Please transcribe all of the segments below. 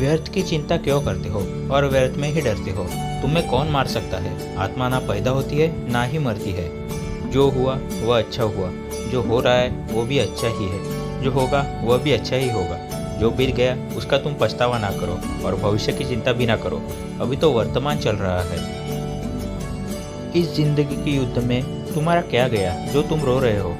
व्यर्थ की चिंता क्यों करते हो और व्यर्थ में ही डरते हो? तुम्हें कौन मार सकता है? आत्मा ना पैदा होती है ना ही मरती है। जो हुआ वह अच्छा हुआ, जो हो रहा है वो भी अच्छा ही है, जो होगा वह भी अच्छा ही होगा। जो बीत गया उसका तुम पछतावा ना करो और भविष्य की चिंता भी ना करो। अभी तो वर्तमान चल रहा है। इस जिंदगी के युद्ध में तुम्हारा क्या गया जो तुम रो रहे हो?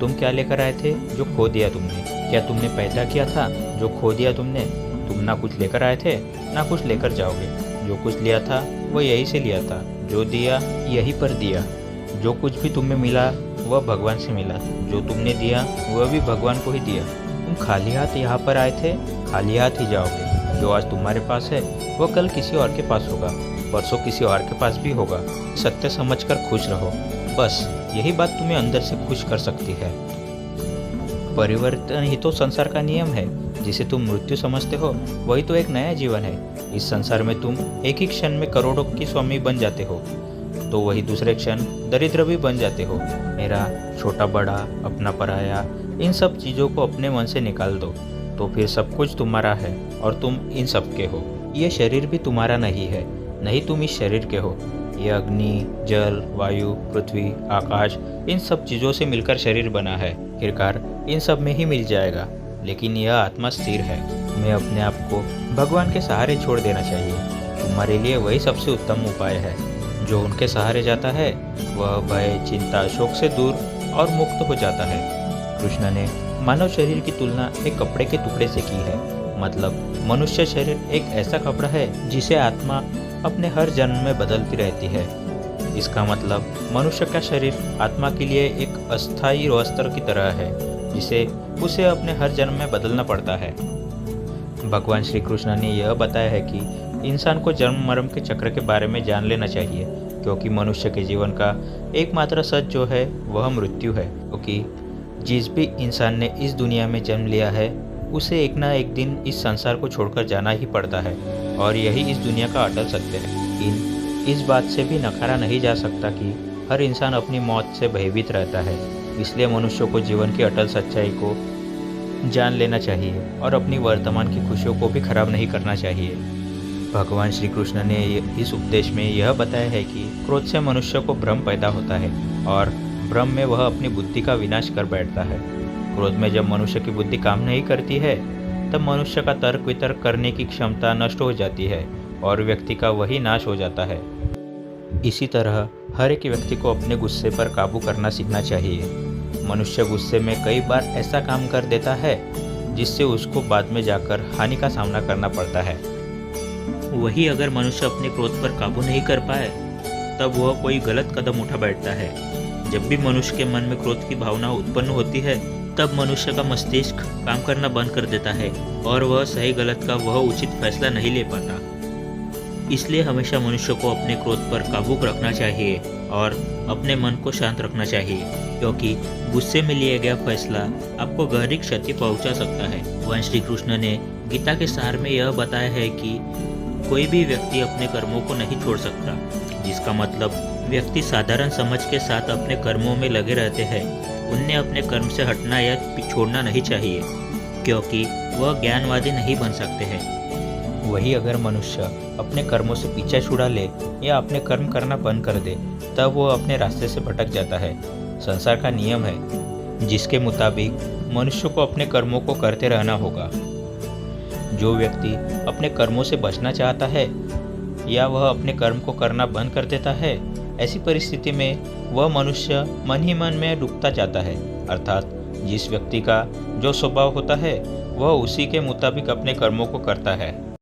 तुम क्या लेकर आए थे जो खो दिया तुमने? क्या तुमने पैदा किया था जो खो दिया तुमने? तुम ना कुछ लेकर आए थे ना कुछ लेकर जाओगे। जो कुछ लिया था वो यहीं से लिया था, जो दिया यहीं पर दिया। जो कुछ भी तुम्हें मिला वह भगवान से मिला, जो तुमने दिया वह भी भगवान को ही दिया। तुम खाली हाथ यहाँ पर आए थे, खाली हाथ ही जाओगे। जो आज तुम्हारे पास है वह कल किसी और के पास होगा, परसों किसी और के पास भी होगा। सत्य समझकर खुश रहो, बस यही बात तुम्हें अंदर से खुश कर सकती है। परिवर्तन ही तो संसार का नियम है। जिसे तुम मृत्यु समझते हो वही तो एक नया जीवन है। इस संसार में तुम एक ही क्षण में करोड़ों की स्वामी बन जाते हो, तो वही दूसरे क्षण दरिद्र भी बन जाते हो। मेरा, छोटा बड़ा, अपना पराया, इन सब चीज़ों को अपने मन से निकाल दो, तो फिर सब कुछ तुम्हारा है और तुम इन सब के हो। ये शरीर भी तुम्हारा नहीं है, नहीं तुम इस शरीर के हो। ये अग्नि, जल, वायु, पृथ्वी, आकाश, इन सब चीज़ों से मिलकर शरीर बना है। आखिरकार इन सब में ही मिल जाएगा, लेकिन यह आत्मा स्थिर है। मैं अपने आप को भगवान के सहारे छोड़ देना चाहिए। तुम्हारे लिए वही सबसे उत्तम उपाय है। जो उनके सहारे जाता है वह भय, चिंता, शोक से दूर और मुक्त हो जाता है। कृष्ण ने मानव शरीर की तुलना एक कपड़े के टुकड़े से की है। मतलब मनुष्य शरीर एक ऐसा कपड़ा है जिसे आत्मा अपने हर जन्म में बदलती रहती है। इसका मतलब मनुष्य का शरीर आत्मा के लिए एक अस्थायी वस्त्र की तरह है, जिसे उसे अपने हर जन्म में बदलना पड़ता है। भगवान श्री कृष्ण ने यह बताया है कि इंसान को जन्म मरण के चक्र के बारे में जान लेना चाहिए, क्योंकि मनुष्य के जीवन का एकमात्र सच जो है वह मृत्यु है। क्योंकि जिस भी इंसान ने इस दुनिया में जन्म लिया है उसे एक ना एक दिन इस संसार को छोड़कर जाना ही पड़ता है, और यही इस दुनिया का अटल सत्य है। इस बात से भी नकारा नहीं जा सकता कि हर इंसान अपनी मौत से भयभीत रहता है। इसलिए मनुष्य को जीवन की अटल सच्चाई को जान लेना चाहिए और अपनी वर्तमान की खुशियों को भी खराब नहीं करना चाहिए। भगवान श्री कृष्ण ने इस उपदेश में यह बताया है कि क्रोध से मनुष्य को भ्रम पैदा होता है और भ्रम में वह अपनी बुद्धि का विनाश कर बैठता है। क्रोध में जब मनुष्य की बुद्धि काम नहीं करती है तब मनुष्य का तर्क वितर्क करने की क्षमता नष्ट हो जाती है और व्यक्ति का वही नाश हो जाता है। इसी तरह हर एक व्यक्ति को अपने गुस्से पर काबू करना सीखना चाहिए। मनुष्य गुस्से में कई बार ऐसा काम कर देता है जिससे उसको बाद में जाकर हानि का सामना करना पड़ता है। वही अगर मनुष्य अपने क्रोध पर काबू नहीं कर पाए तब वह कोई गलत कदम उठा बैठता है। जब भी मनुष्य के मन में क्रोध की भावना उत्पन्न होती है तब मनुष्य का मस्तिष्क काम करना बंद कर देता है और वह सही गलत का वह उचित फैसला नहीं ले पाता। इसलिए हमेशा मनुष्य को अपने क्रोध पर काबू रखना चाहिए और अपने मन को शांत रखना चाहिए, क्योंकि गुस्से में लिया गया फैसला आपको गहरी क्षति पहुंचा सकता है। भगवान श्री कृष्ण ने गीता के सार में यह बताया है कि कोई भी व्यक्ति अपने कर्मों को नहीं छोड़ सकता, जिसका मतलब व्यक्ति साधारण समझ के साथ अपने कर्मों में लगे रहते हैं। उन्हें अपने कर्म से हटना या छोड़ना नहीं चाहिए, क्योंकि वह ज्ञानवादी नहीं बन सकते हैं। वही अगर मनुष्य अपने कर्मों से पीछा छुड़ा ले या अपने कर्म करना बंद कर दे तब वो अपने रास्ते से भटक जाता है। संसार का नियम है जिसके मुताबिक मनुष्य को अपने कर्मों को करते रहना होगा। जो व्यक्ति अपने कर्मों से बचना चाहता है या वह अपने कर्म को करना बंद कर देता है, ऐसी परिस्थिति में वह मनुष्य मन ही मन में डूबता जाता है। अर्थात जिस व्यक्ति का जो स्वभाव होता है वह उसी के मुताबिक अपने कर्मों को करता है।